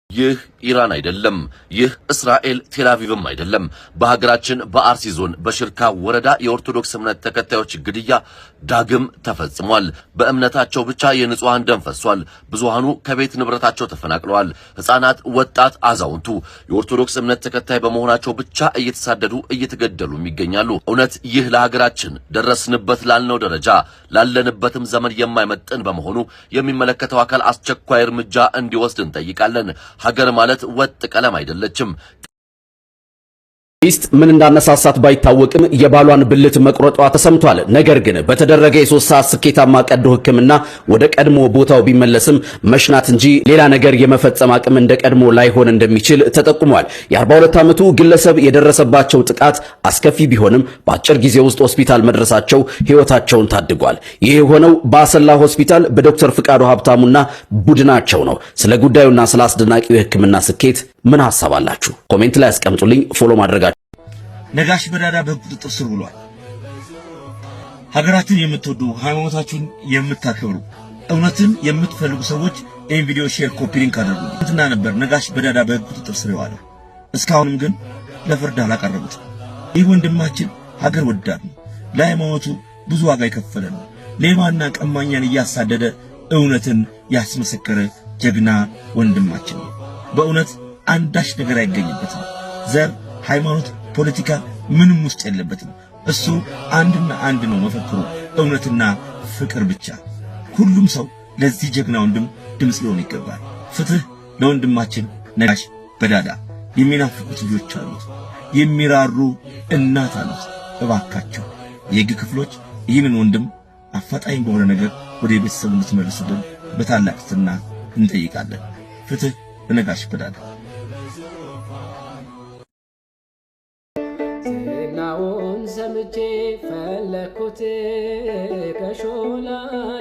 ይህ ኢራን አይደለም። ይህ እስራኤል ቴልአቪቭም አይደለም። በሀገራችን በአርሲ ዞን በሽርካ ወረዳ የኦርቶዶክስ እምነት ተከታዮች ግድያ ዳግም ተፈጽሟል። በእምነታቸው ብቻ የንጹሃን ደም ፈሷል። ብዙሃኑ ከቤት ንብረታቸው ተፈናቅለዋል። ሕፃናት፣ ወጣት፣ አዛውንቱ የኦርቶዶክስ እምነት ተከታይ በመሆናቸው ብቻ እየተሳደዱ እየተገደሉ ይገኛሉ። እውነት ይህ ለሀገራችን ደረስንበት ላልነው ደረጃ ላለንበትም ዘመን የማይመጥን በመሆኑ የሚመለከተው አካል አስቸኳይ እርምጃ እንዲወስድ እንጠይቃለን። ሀገር ማለት ወጥ ቀለም አይደለችም። ሚስት ምን እንዳነሳሳት ባይታወቅም የባሏን ብልት መቁረጧ ተሰምቷል። ነገር ግን በተደረገ የ3 ሰዓት ስኬታማ ቀዶ ሕክምና ወደ ቀድሞ ቦታው ቢመለስም መሽናት እንጂ ሌላ ነገር የመፈጸም አቅም እንደ ቀድሞ ላይሆን እንደሚችል ተጠቁሟል። የ42 ዓመቱ ግለሰብ የደረሰባቸው ጥቃት አስከፊ ቢሆንም በአጭር ጊዜ ውስጥ ሆስፒታል መድረሳቸው ሕይወታቸውን ታድጓል። ይህ የሆነው በአሰላ ሆስፒታል በዶክተር ፍቃዱ ሀብታሙና ቡድናቸው ነው። ስለ ጉዳዩና ስለ አስደናቂው የሕክምና ስኬት ምን ሐሳብ አላችሁ? ኮሜንት ላይ አስቀምጡልኝ። ፎሎ ማድረጋ ነጋሽ በዳዳ በቁጥጥር ስር ብሏል። ሀገራችሁን የምትወዱ ሃይማኖታችሁን የምታከብሩ እውነትን የምትፈልጉ ሰዎች ይህን ቪዲዮ ሼር፣ ኮፒ ሊንክ አድርጉ። እንትና ነበር ነጋሽ በዳዳ በቁጥጥር ስር የዋለው። እስካሁንም ግን ለፍርድ አላቀረቡትም። ይህ ወንድማችን ሀገር ወዳድ ነው። ለሃይማኖቱ ብዙ ዋጋ የከፈለ ነው። ሌባና ቀማኛን እያሳደደ እውነትን ያስመሰከረ ጀግና ወንድማችን ነው። በእውነት አንዳች ነገር አይገኝበትም። ዘር፣ ሃይማኖት፣ ፖለቲካ ምንም ውስጥ የለበትም። እሱ አንድና አንድ ነው መፈክሩ፣ እውነትና ፍቅር ብቻ። ሁሉም ሰው ለዚህ ጀግና ወንድም ድምጽ ሊሆን ይገባል። ፍትህ ለወንድማችን ነጋሽ በዳዳ። የሚናፍቁት ልጆች አሉት፣ የሚራሩ እናት አሉት። እባካቸው የሕግ ክፍሎች ይህንን ወንድም አፋጣኝ በሆነ ነገር ወደ ቤተሰቡ እንድትመልሱልን በታላቅ ትሕትና እንጠይቃለን። ፍትህ ለነጋሽ በዳዳ። ዜናውን ሰምቼ ፈለኩት፣ ከሾላ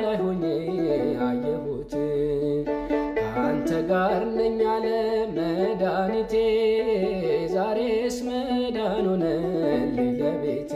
ላይ ሆኜ አየሁት። ካንተ ጋር ነኝ አለ መድኃኒቴ፣ ዛሬስ መዳን ሆነልኝ ለቤቴ።